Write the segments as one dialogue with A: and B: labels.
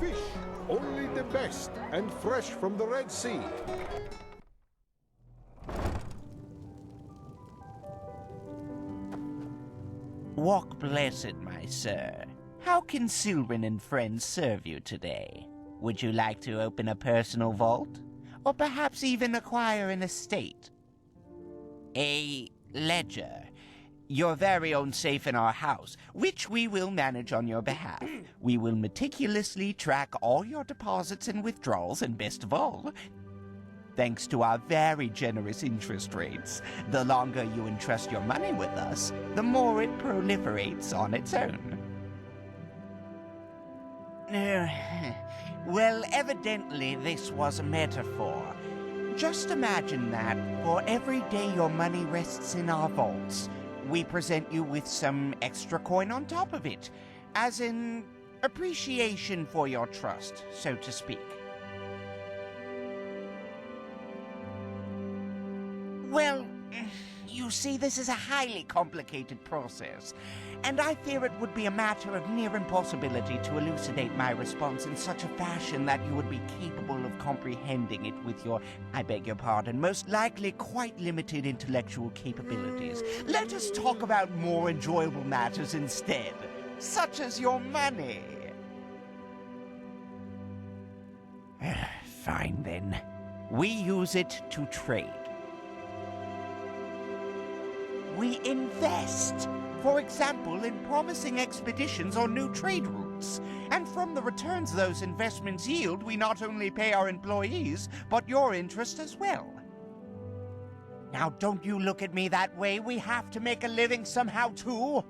A: fish, only the best and fresh from the Red Sea.
B: Walk blessed, my sir. How can Sylvan and friends serve you today? Would you like to open a personal vault? Or perhaps even acquire an estate? A ledger. Your very own safe in our house, which we will manage on your behalf. We will meticulously track all your deposits and withdrawals, and best of all, thanks to our very generous interest rates, the longer you entrust your money with us, the more it proliferates on its own. Well, evidently this was a metaphor. Just imagine that for every day your money rests in our vaults, we present you with some extra coin on top of it, as in appreciation for your trust, so to speak. Well, you see, this is a highly complicated process, and I fear it would be a matter of near impossibility to elucidate my response in such a fashion that you would be capable of comprehending it with your, I beg your pardon, most likely quite limited intellectual capabilities. Let us talk about more enjoyable matters instead, such as your money. Fine then. We use it to trade. We invest, for example, in promising expeditions or new trade routes. And from the returns those investments yield, we not only pay our employees, but your interest as well. Now, don't you look at me that way. We have to make a living somehow, too.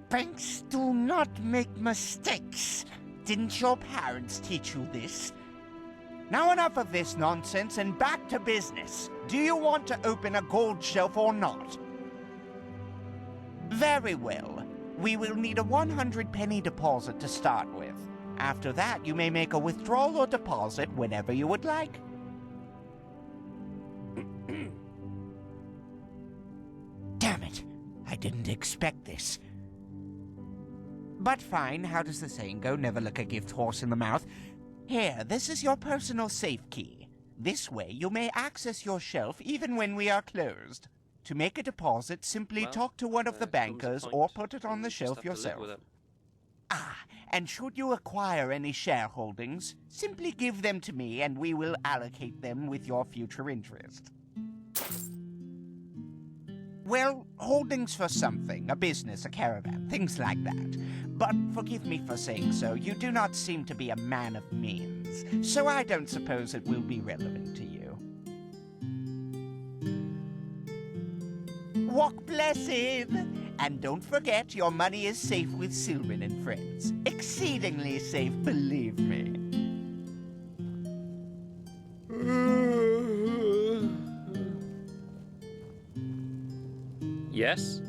B: Banks do not make mistakes. Didn't your parents teach you this? Now enough of this nonsense and back to business. Do you want to open a gold shelf or not? Very well. We will need a 100-penny deposit to start with. After that, you may make a withdrawal or deposit whenever you would like. Damn it! I didn't expect this. But fine, how does the saying go? Never look a gift horse in the mouth. Here, this is your personal safe key. This way, you may access your shelf even when we are closed. To make a deposit, simply talk to one of the bankers or put it on the shelf yourself. And should you acquire any shareholdings, simply give them to me and we will allocate them with your future interest. Well, holdings for something, a business, a caravan, things like that. But forgive me for saying so, you do not seem to be a man of means, so I don't suppose it will be relevant to you. Walk blessed! And don't forget, your money is safe with Sylvan and friends. Exceedingly safe, believe me.
C: Yes?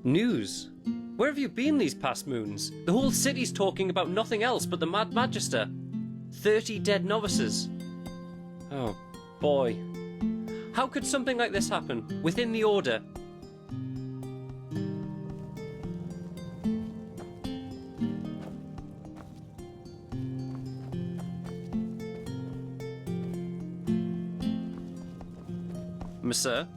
C: News? Where have you been these past moons? The whole city's talking about nothing else but the Mad Magister. 30 dead novices. Oh, boy. How could something like this happen within the Order? Monsieur?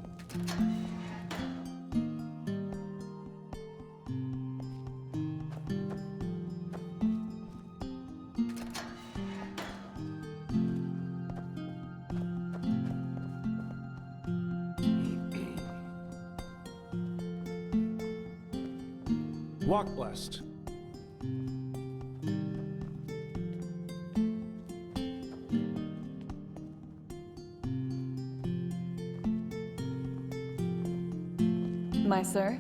A: Walk blessed.
D: My sir?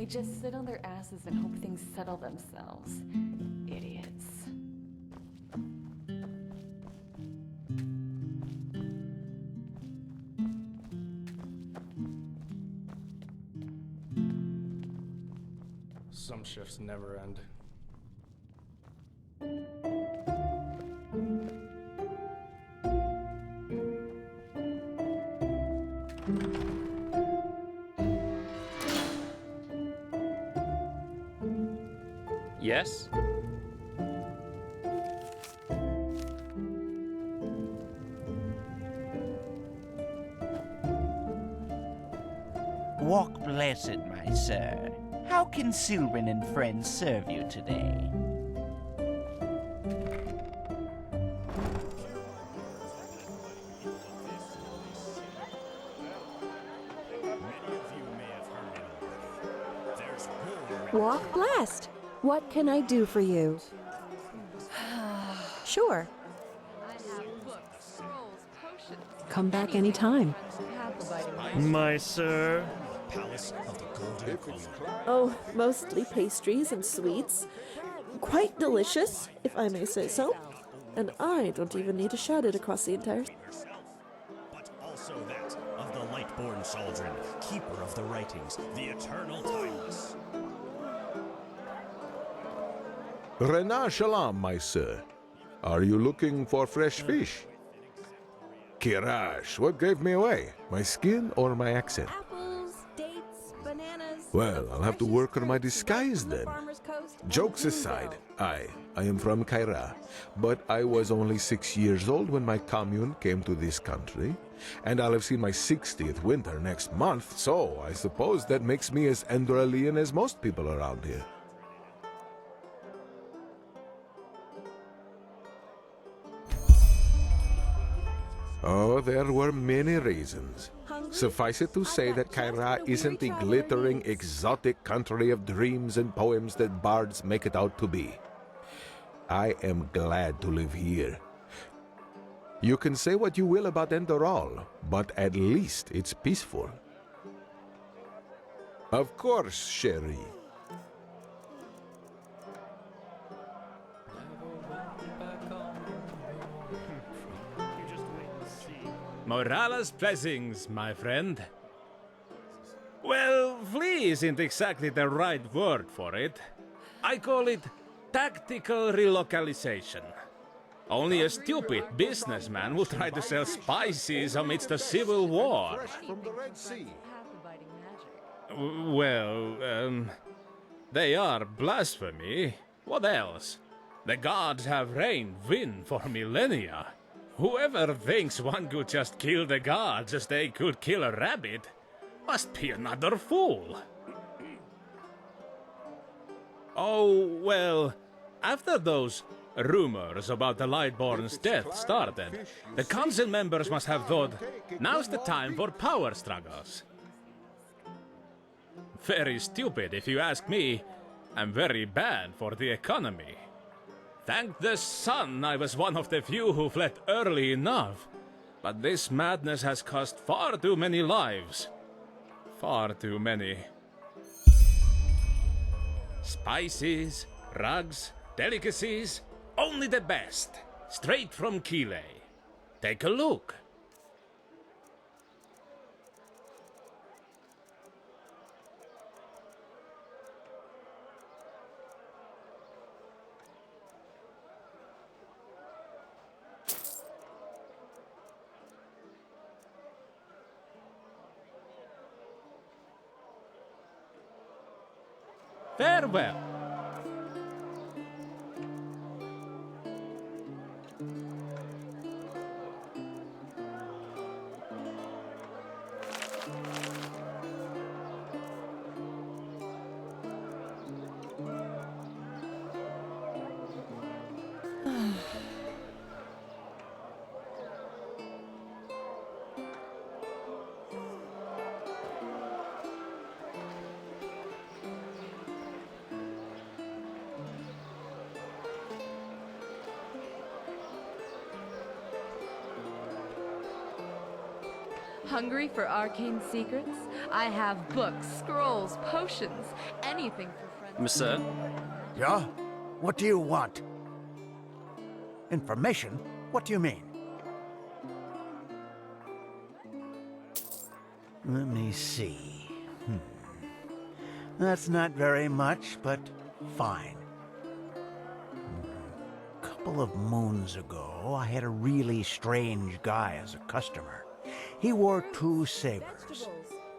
D: They just sit on their asses and hope things settle themselves. Idiots.
E: Some shifts never end.
C: Yes?
B: Walk blessed, my sir. How can Silrin and friends serve you today?
F: Walk blessed. What can I do for you? Sure. Come back anytime.
G: My sir.
F: Oh, mostly pastries and sweets. Quite delicious, if I may say so. And I don't even need to shout it across the entire...
G: But also that of the Lightborn Chaldron, keeper of the writings, the eternal timeless.
A: Rena Shalom, my sir. Are you looking for fresh fish? Kirash, what gave me away? My skin or my accent?
F: Apples, dates, bananas...
A: Well, I'll have to work on my disguise then. Jokes aside, I am from Kaira, but I was only 6 years old when my commune came to this country, and I'll have seen my 60th winter next month, so I suppose that makes me as Enderalian as most people around here. Oh, there were many reasons. Suffice it to say that Kaira isn't the glittering, exotic country of dreams and poems that bards make it out to be. I am glad to live here. You can say what you will about Enderal, but at least it's peaceful. Of course, Sherry.
H: Morala's blessings, my friend. Well, flee isn't exactly the right word for it. I call it tactical relocalization. Only a stupid businessman would try to sell spices amidst a civil war.
A: Fresh from the Red Sea.
H: Well, they are blasphemy. What else? The gods have reigned win for millennia. Whoever thinks one could just kill the gods as they could kill a rabbit must be another fool. Oh, well, after those rumors about the Lightborn's death started, the council members must have thought, now's the time for power struggles. Very stupid if you ask me, and very bad for the economy. Thank the sun I was one of the few who fled early enough. But this madness has cost far too many lives. Far too many. Spices, rugs, delicacies, only the best. Straight from Kile. Take a look. Farewell.
D: Hungry for arcane secrets? I have books, scrolls, potions, anything for friends.
C: Monsieur?
E: Yeah? What do you want? Information? What do you mean? Let me see. That's not very much, but fine. A couple of moons ago, I had a really strange guy as a customer. He wore 2 sabers,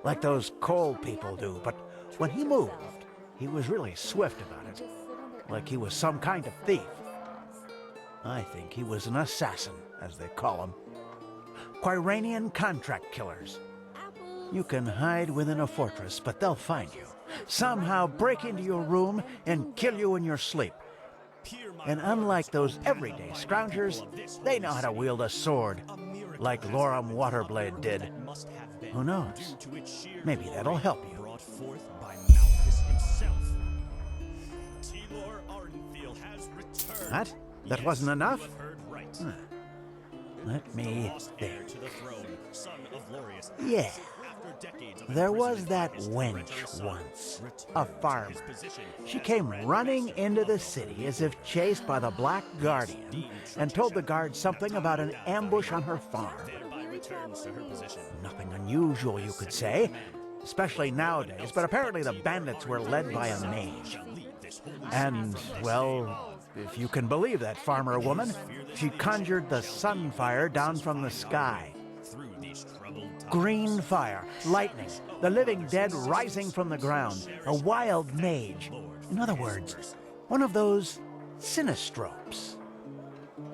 E: like those coal people do, but when he moved, he was really swift about it, like he was some kind of thief. I think he was an assassin, as they call them. Quiranian contract killers. You can hide within a fortress, but they'll find you. Somehow break into your room and kill you in your sleep. And unlike those everyday scroungers, they know how to wield a sword, like Loram Waterblade did. Who knows? Maybe that'll help you.
G: Brought forth by Malchus himself. Telor Ardenfield has returned.
E: What? That wasn't enough?
G: You have heard right.
E: Let me
G: Heir
E: think.
G: to the throne, son of Laureus.
E: Yeah.
G: After decades of
E: There was
G: imprisonment
E: that
G: by his
E: wench
G: original son,
E: once,
G: returned
E: a
G: to his
E: farmer.
G: position
E: She
G: as
E: came
G: Grand
E: running
G: Master
E: into the
G: of
E: city as if chased by the Black Guardian and told the guards something about an ambush on her farm.
G: thereby returns to her position.
E: Nothing unusual, you could say, especially nowadays, but apparently the bandits were led by a mage. And, well, if you can believe that farmer woman, she conjured the sunfire down from the sky.
G: Through these troubled times,
E: Green fire, lightning, the living dead rising from the ground, a wild mage. In other words, one of those sinistropes.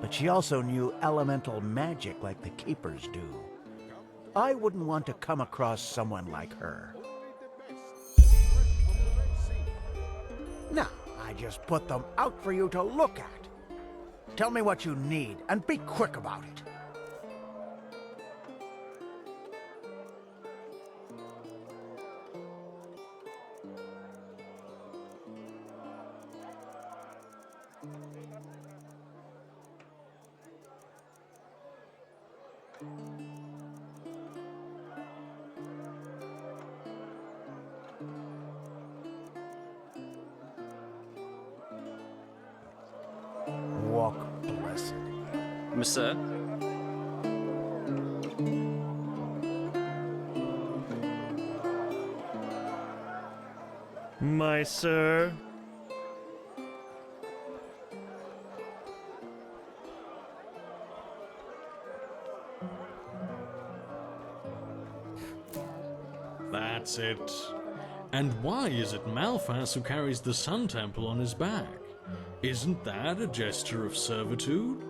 E: But she also knew elemental magic like the keepers do. I wouldn't want to come across someone like her. Now, I just put them out for you to look at. Tell me what you need, and be quick about it. Walk blessed.
C: Monsieur?
I: My sir.
J: That's it. And why is it Malphas who carries the Sun Temple on his back? Isn't that a gesture of servitude?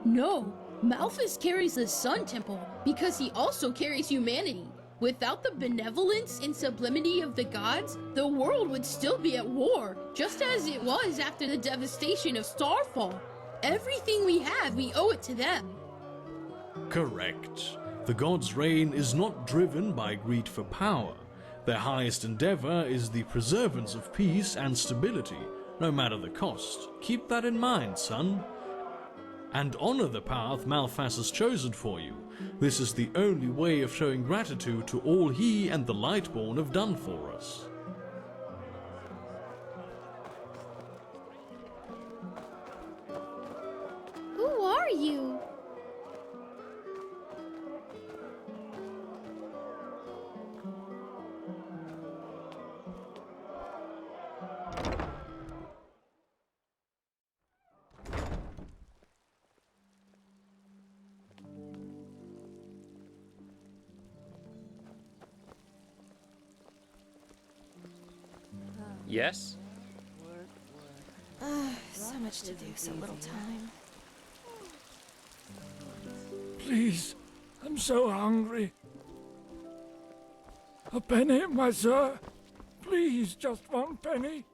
K: No, Malphas carries the Sun Temple because he also carries humanity. Without the benevolence and sublimity of the gods, the world would still be at war, just as it was after the devastation of Starfall. Everything we have, we owe it to them.
J: Correct. The gods' reign is not driven by greed for power. Their highest endeavor is the preservance of peace and stability, no matter the cost. Keep that in mind, son. And honor the path Malphas has chosen for you. This is the only way of showing gratitude to all he and the Lightborn have done for us.
K: Who are you?
C: Yes?
F: So much to do, so little time.
I: Please, I'm so hungry. A penny, my sir. Please, just 1 penny.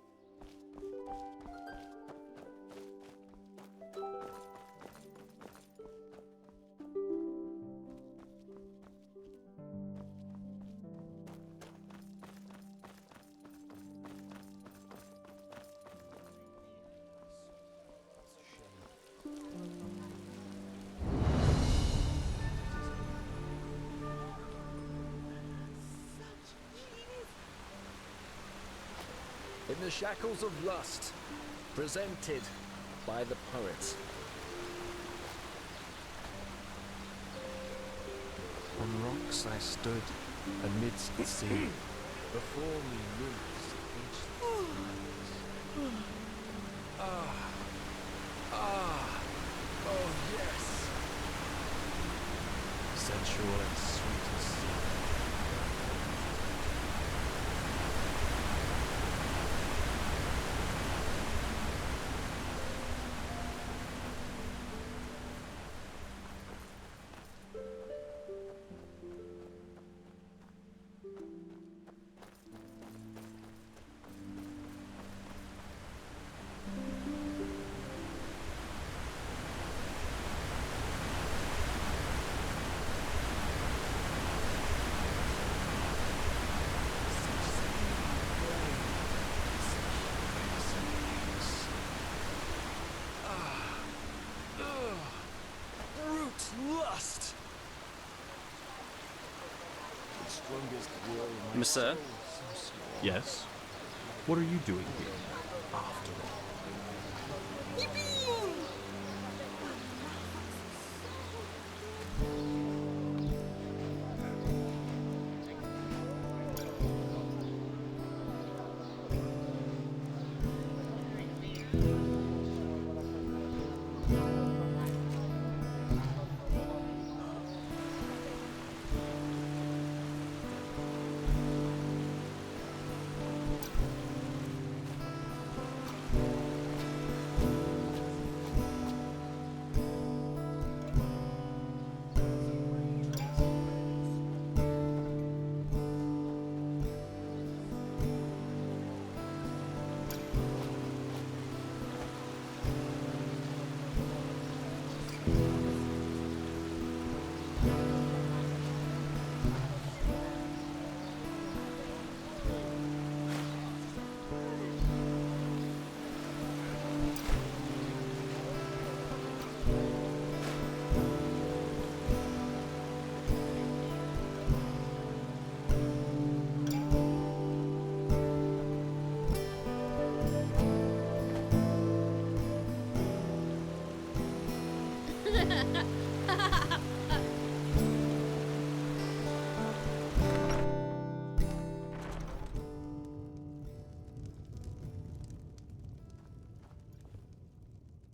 L: In the shackles of lust, presented by the poet. On rocks I stood amidst the sea. Before me moves each oh yes. Sensual and sweet as sea. Lust. The strongest will in my
C: Monsieur?
L: soul, so slow.
M: Yes? What are you doing here?
L: After all.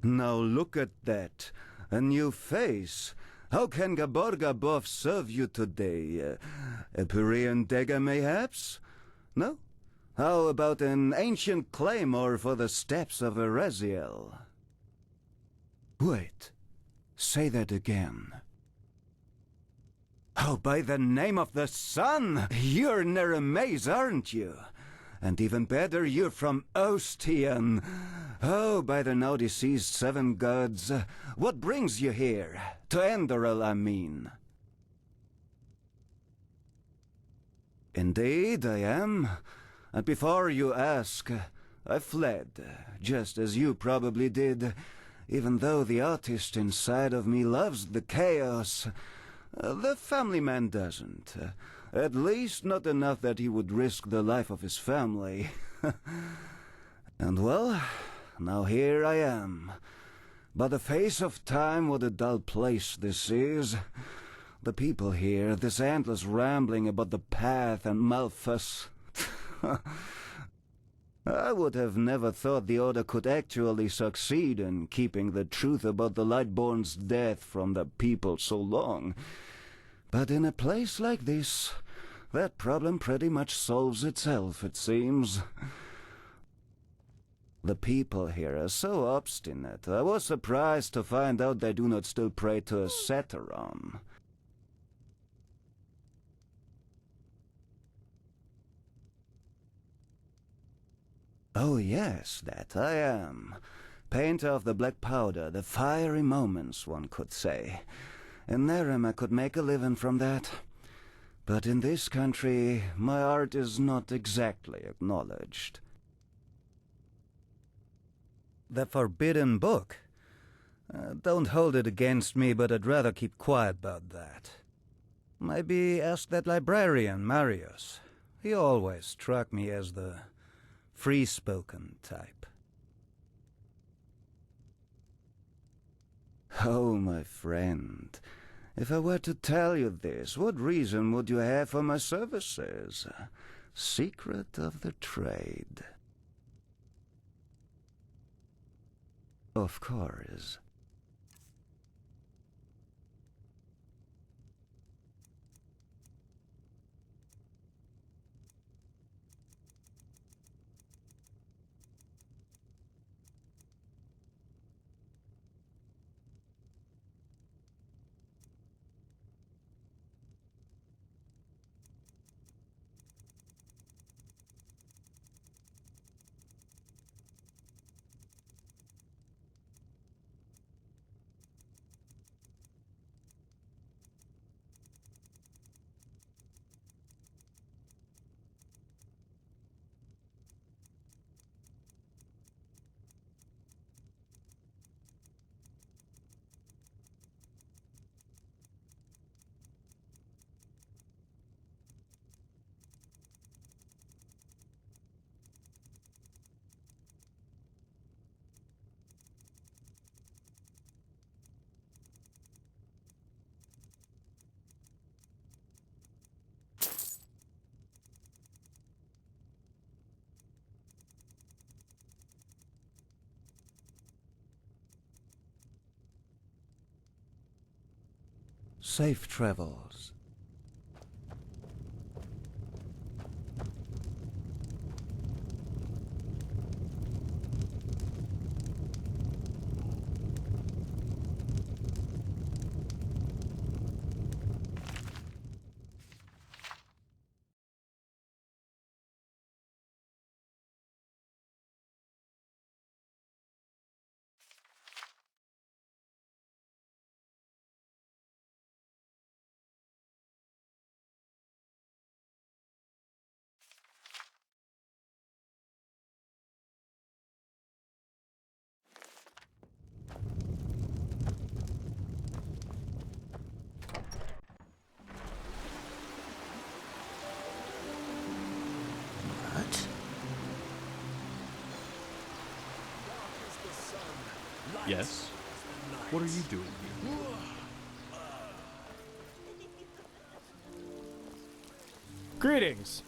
N: Now look at that. A new face. How can Gabor serve you today? A Pyrean dagger, mayhaps? No? How about an ancient claymore for the steps of Eraziel? Wait. Say that again. Oh, by the name of the sun! You're Neremaze, aren't you? And even better, you're from Ostian. Oh, by the now deceased seven gods, what brings you here? To Enderal, I mean. Indeed, I am. And before you ask, I fled, just as you probably did, even though the artist inside of me loves the chaos. The family man doesn't. At least not enough that he would risk the life of his family. And well, now here I am. By the face of time, what a dull place this is. The people here, this endless rambling about the path and Malthus. I would have never thought the Order could actually succeed in keeping the truth about the Lightborn's death from the people so long. But in a place like this, that problem pretty much solves itself, it seems. The people here are so obstinate. I was surprised to find out they do not still pray to a Satyron. Oh yes, that I am. Painter of the black powder, the fiery moments, one could say. In Nerem I could make a living from that. But in this country, my art is not exactly acknowledged. The forbidden book? Don't hold it against me, but I'd rather keep quiet about that. Maybe ask that librarian, Marius. He always struck me as the free-spoken type. Oh, my friend, if I were to tell you this, what reason would you have for my services? Secret of the trade. Of course. Safe travels.
M: Yes? What are you doing here?
I: Greetings.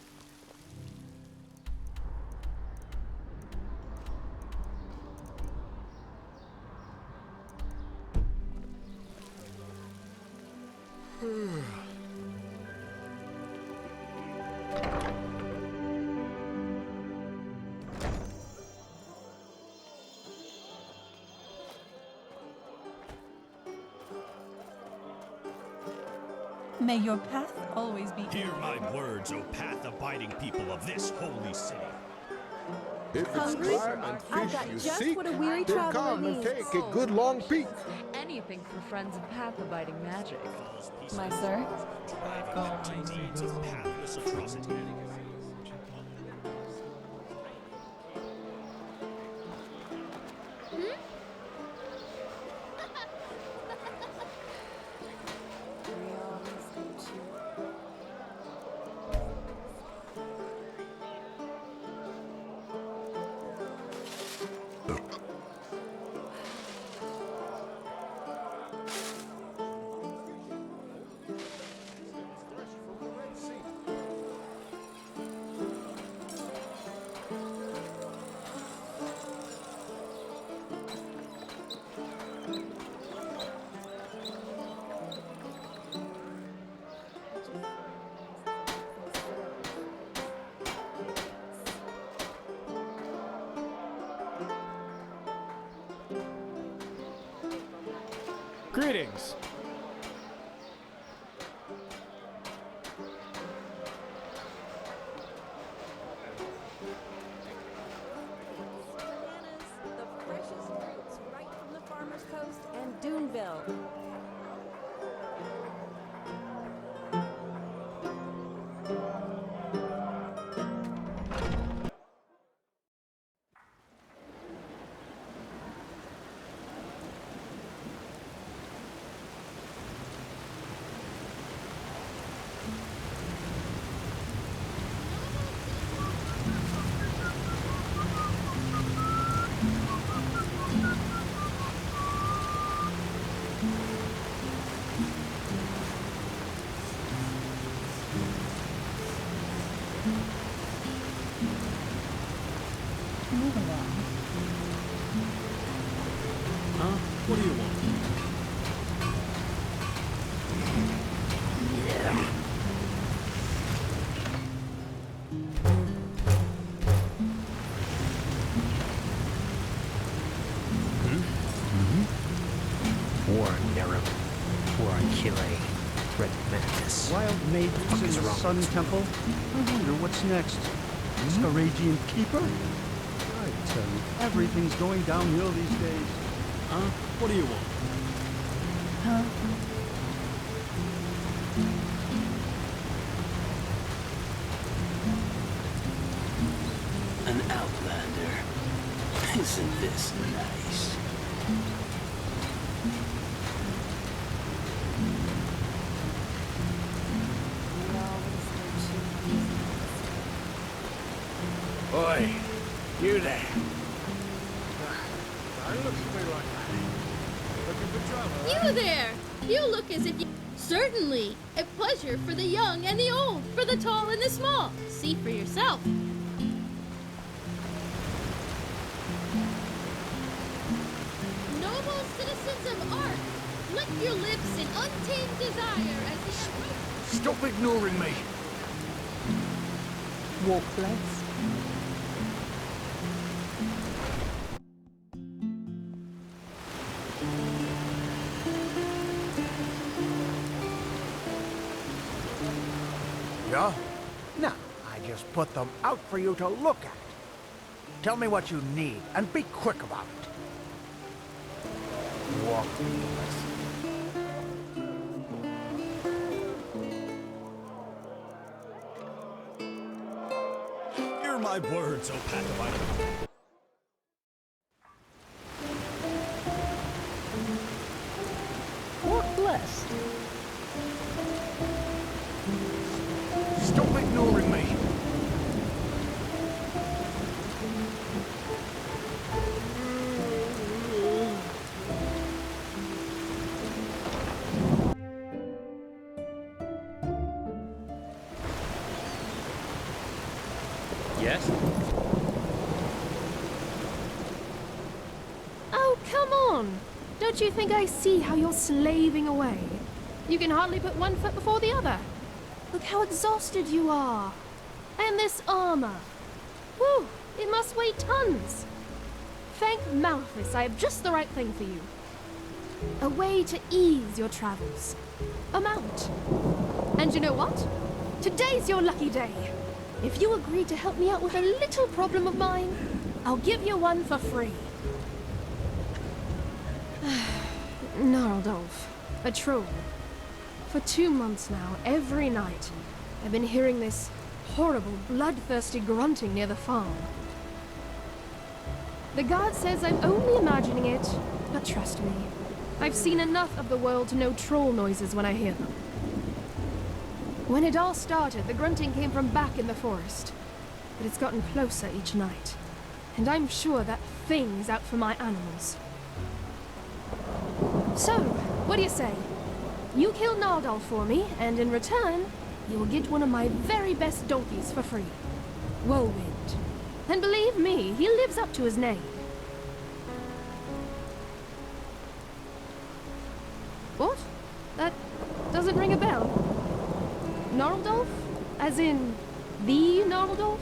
O: May your path always be...
G: Hear my words, O path-abiding people of this holy city.
A: If it's
F: Hungry?
A: climb and
F: I've
A: fish
F: got
A: you
F: just
A: seek,
F: what a weary
A: then
F: traveler
A: come and
F: needs.
A: take a good long peek.
D: Anything for friends of path-abiding magic.
O: My sir?
G: Deeds of pathless atrocity.
I: Greetings.
P: The freshest fruits right from the Farmer's Coast and Duneville.
J: What do you want?
Q: War on Nerim. War on Kile. Red Madness.
R: Wild mages in the Sun Temple? I wonder what's next. Scaragian Keeper? I tell you, everything's going downhill these days.
J: Huh? What do you want?
O: Huh?
S: An outlander. Isn't this nice?
Q: Oi, you there.
I: Don't look at me like that. Looking for trouble?
K: You there! You look as if you... Certainly! A pleasure for the young and the old, for the tall and the small. See for yourself. Noble citizens of Ark, lick your lips in untamed desire as the...
Q: Stop ignoring me.
O: Walk blessed.
E: Yeah? No, I just put them out for you to look at. Tell me what you need, and be quick about it. Walk blessed.
G: Hear my words, O Pachamama.
O: Walk blessed.
Q: Stop ignoring me.
C: Yes?
T: Oh, come on! Don't you think I see how you're slaving away? You can hardly put one foot before the other. Look how exhausted you are. And this armor. Whew, it must weigh tons. Thank Malthus, I have just the right thing for you. A way to ease your travels. A mount. And you know what? Today's your lucky day. If you agree to help me out with a little problem of mine, I'll give you one for free. Gnarldolf, a troll. For 2 months now, every night, I've been hearing this horrible, bloodthirsty grunting near the farm. The guard says I'm only imagining it, but trust me, I've seen enough of the world to know troll noises when I hear them. When it all started, the grunting came from back in the forest, but it's gotten closer each night, and I'm sure that thing's out for my animals. So, what do you say? You kill Gnarldolf for me, and in return, you will get one of my very best donkeys for free. Whirlwind. And believe me, he lives up to his name. What? That doesn't ring a bell. Gnarldolf? As in, the Gnarldolf?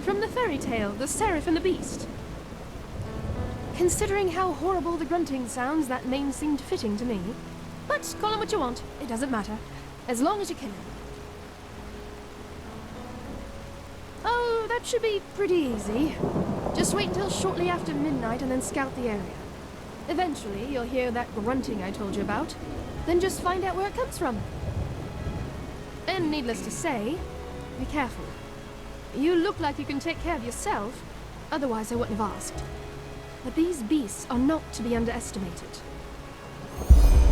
T: From the fairy tale, The Seraph and the Beast. Considering how horrible the grunting sounds, that name seemed fitting to me. But call him what you want, it doesn't matter. As long as you kill him. Oh, that should be pretty easy. Just wait until shortly after midnight and then scout the area. Eventually, you'll hear that grunting I told you about. Then just find out where it comes from. And needless to say, be careful. You look like you can take care of yourself, otherwise I wouldn't have asked. But these beasts are not to be underestimated.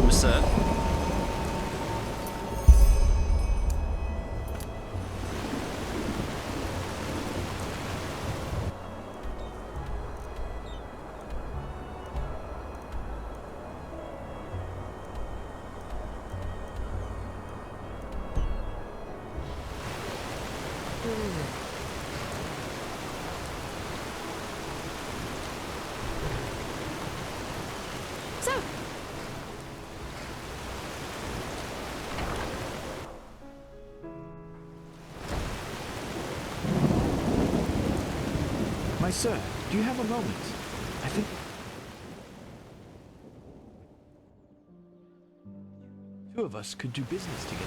C: Sir?
Q: My sir, do you have a moment? I think... two of us could do business together.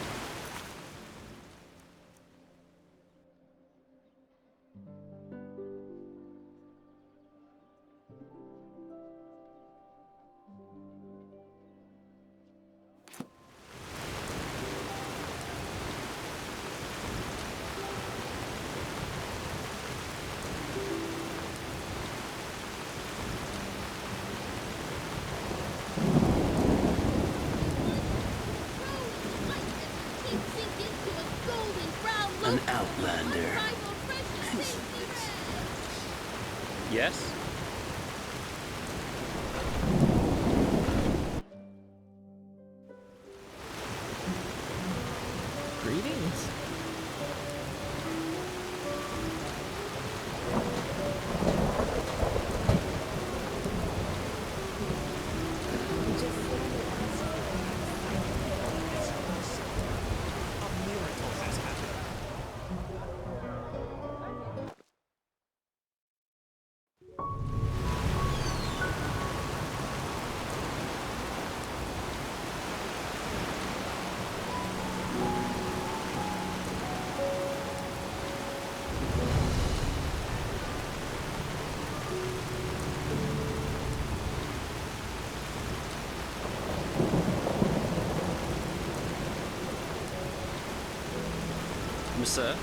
S: An outlander.
C: Yes?
O: Greetings.
C: Sir?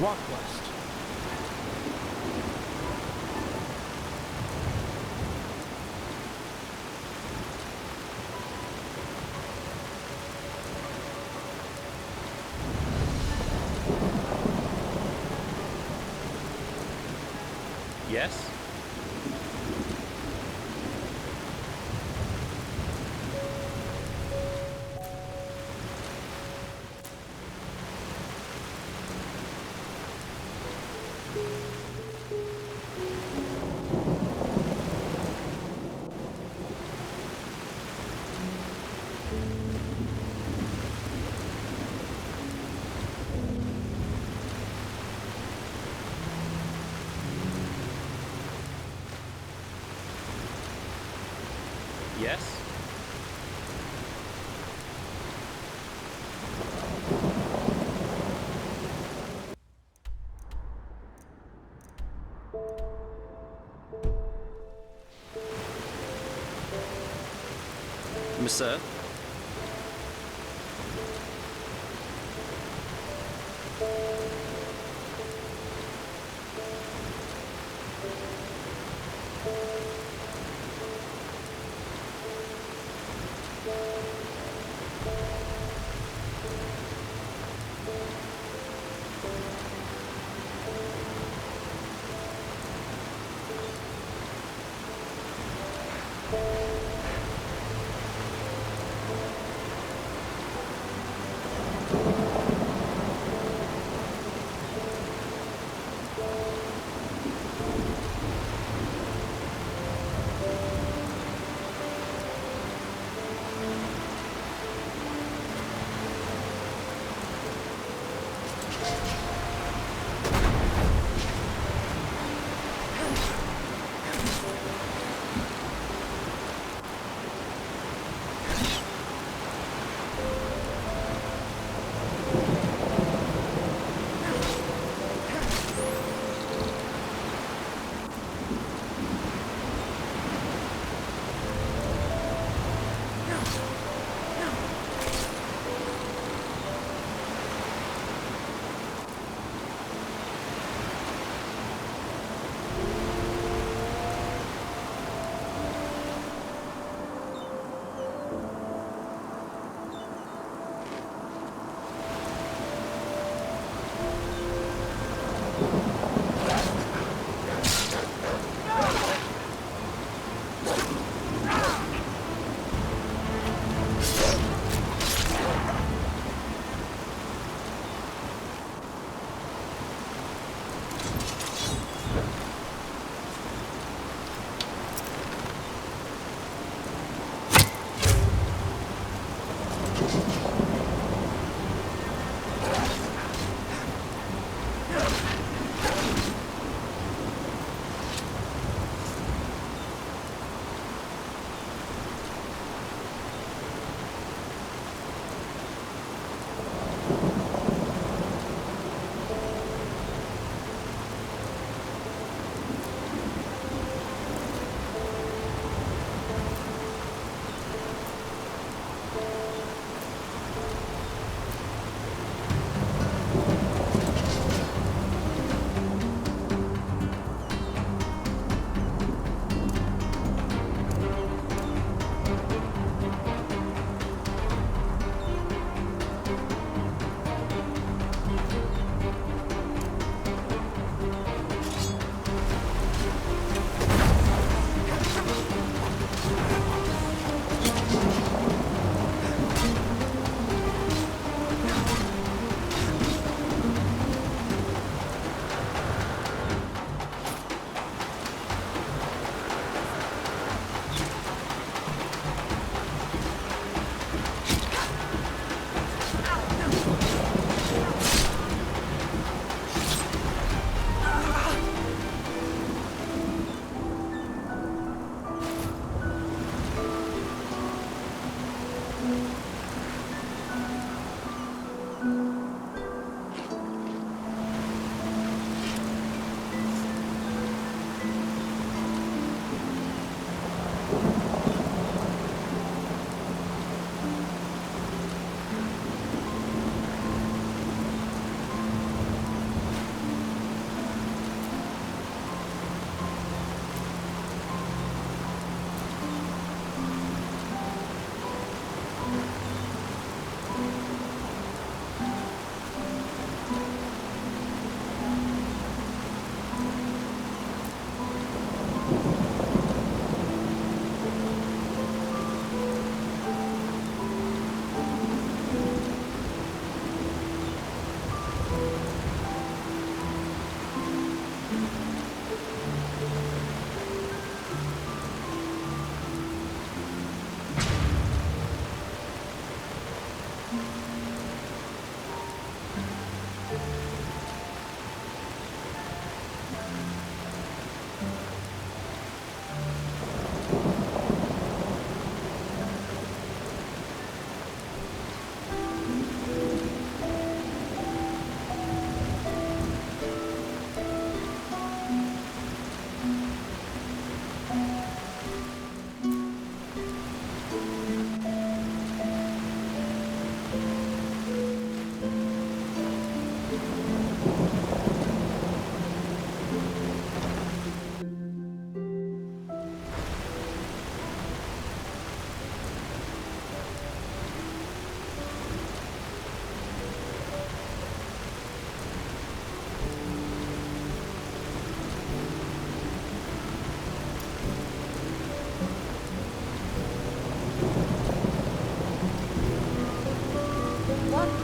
Q: Walk west.
C: Yes? Yes? Sir?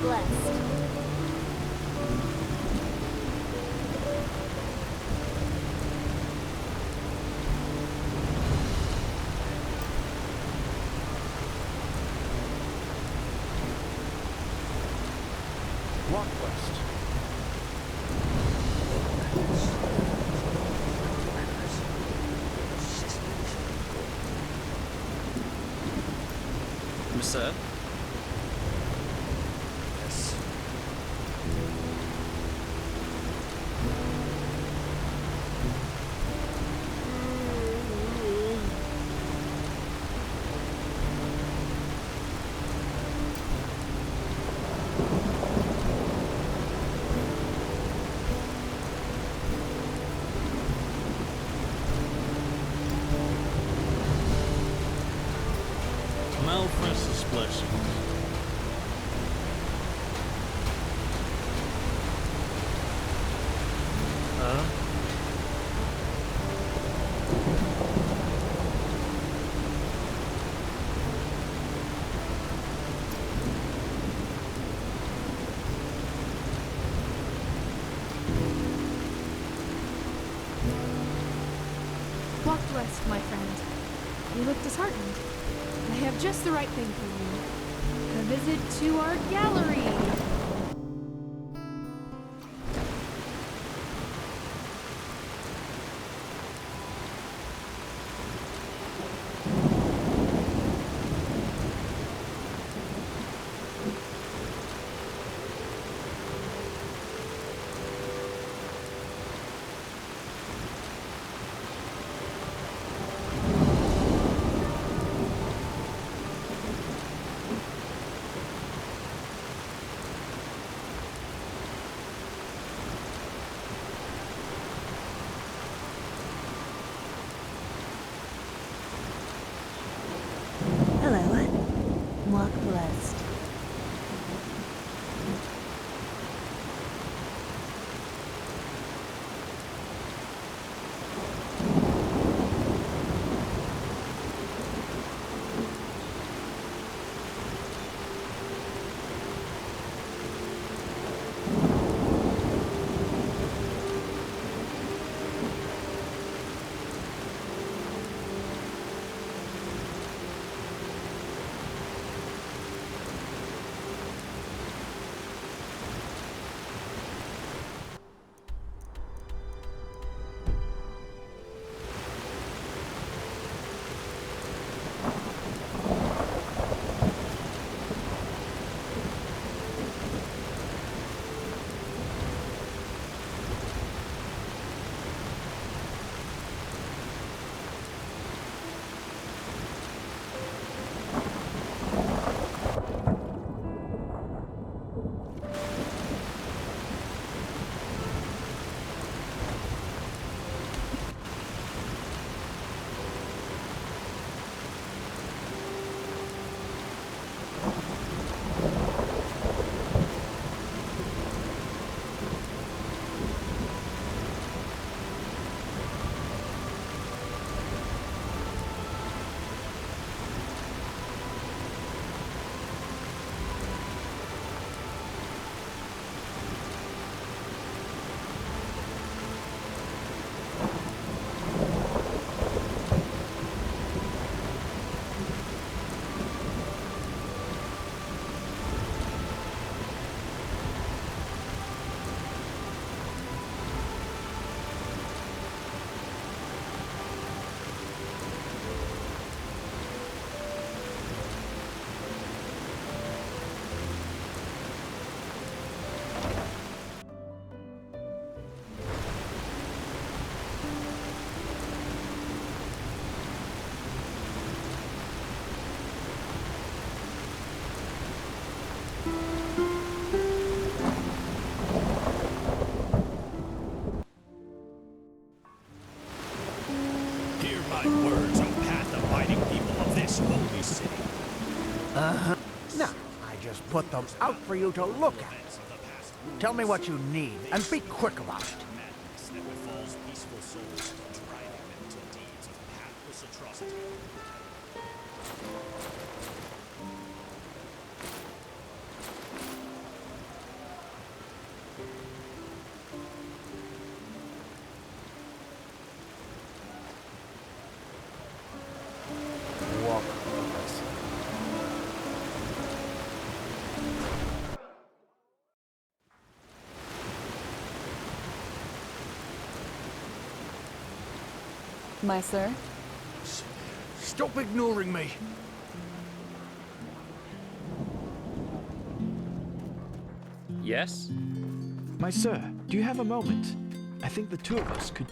P: blessed.
Q: Walk west.
C: Sir?
Q: Yes.
J: Malfest's blessings.
T: Walk west, my friend. You look disheartened. I have just the right thing for you. A visit to our gallery.
O: Hello. Walk blessed.
G: Hear my words, O path-abiding people of this holy city.
E: Now, I just put them out for you to look at. Tell me what you need, and be quick about it.
G: Madness that befalls peaceful souls, driving them to deeds of pathless atrocity.
D: my sir.
I: Stop ignoring me.
C: Yes?
L: My sir, do you have a moment? I think the two of us could...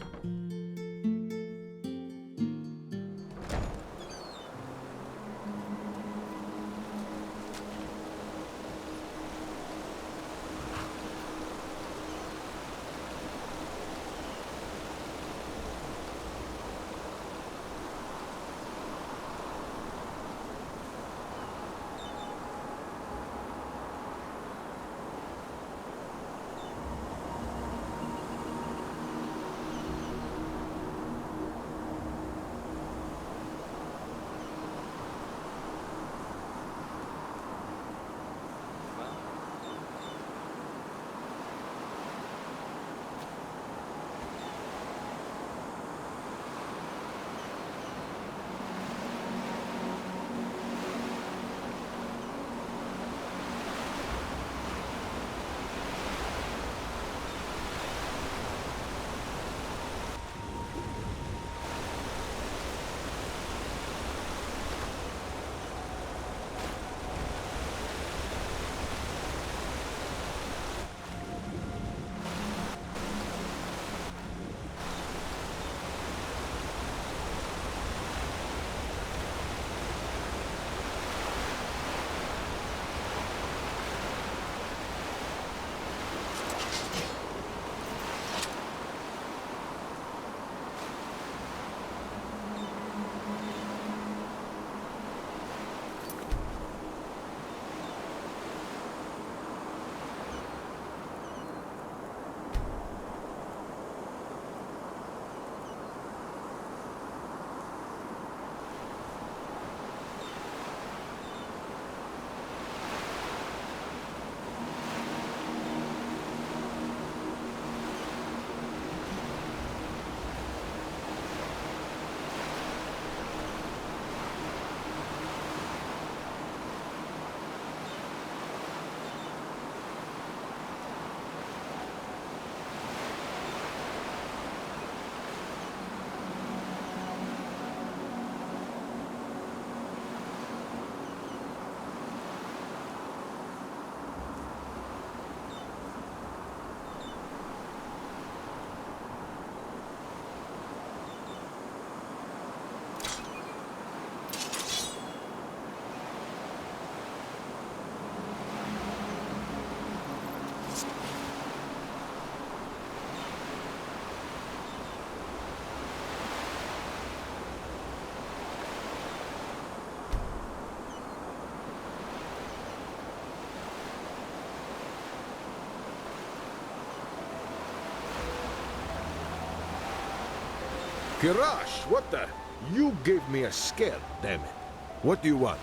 A: Kirash, what the? You gave me a scare, damn it. What do you want?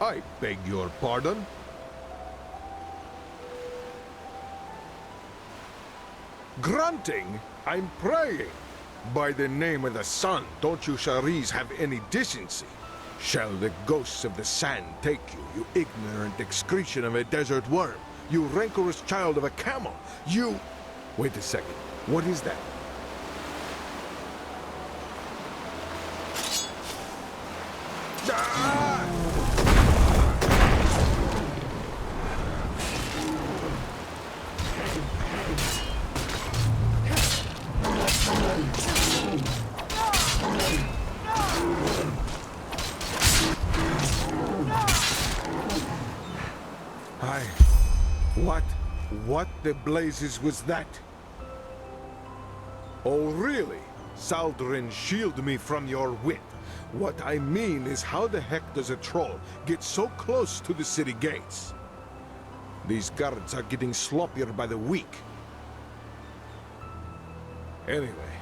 A: I beg your pardon? Grunting? I'm praying. By the name of the sun, don't you Sharis have any decency? Shall the ghosts of the sand take you, you ignorant excretion of a desert worm? You rancorous child of a camel? You... Wait a second. What is that? What the blazes was that? Oh, really? Saldrin, shield me from your wit. What I mean is, how the heck does a troll get so close to the city gates? These guards are getting sloppier by the week. Anyway,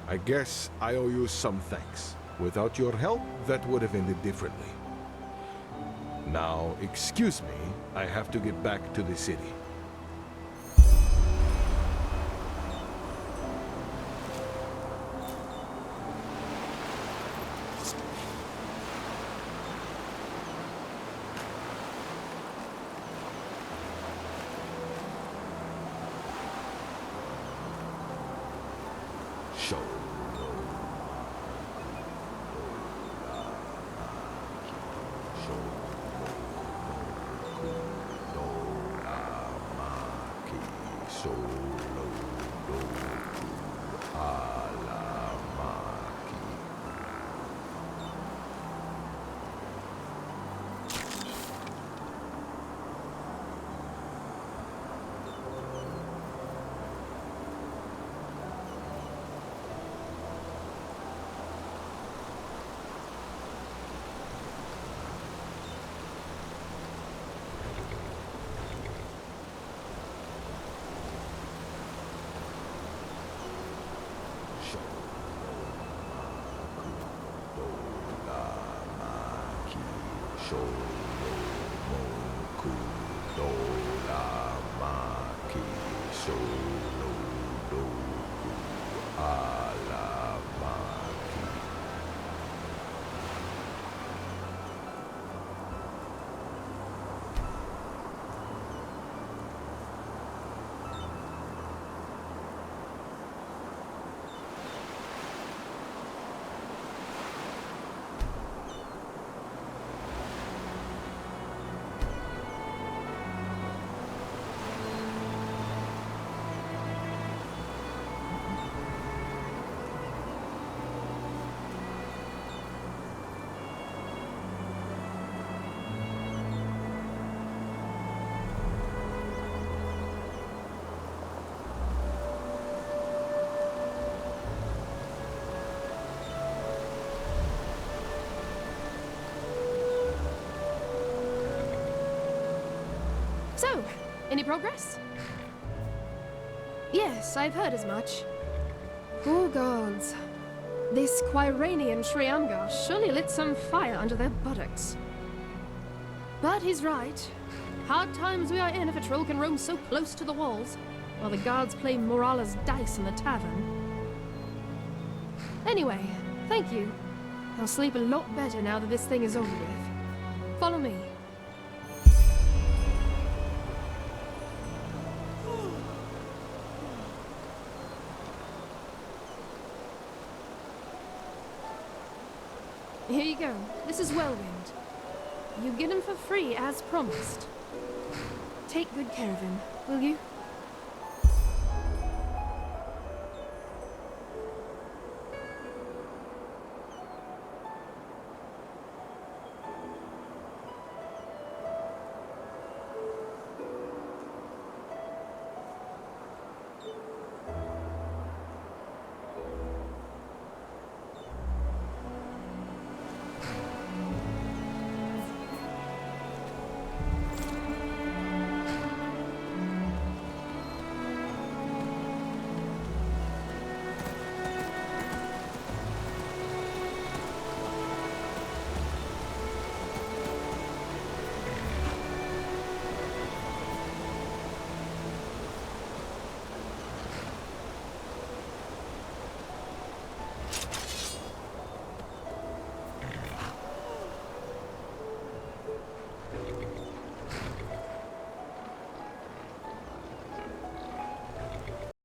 A: I guess I owe you some thanks. Without your help, that would have ended differently. Now, excuse me, I have to get back to the city. Show no
T: So, any progress? Yes, I've heard as much. Oh gods. This Quiranian Shriamgar surely lit some fire under their buttocks. But he's right. Hard times we are in if a troll can roam so close to the walls, while the guards play Morala's dice in the tavern. Anyway, thank you. I'll sleep a lot better now that this thing is over with. Follow me. Here you go. This is Whirlwind. You get him for free as promised. Take good care of him, will you?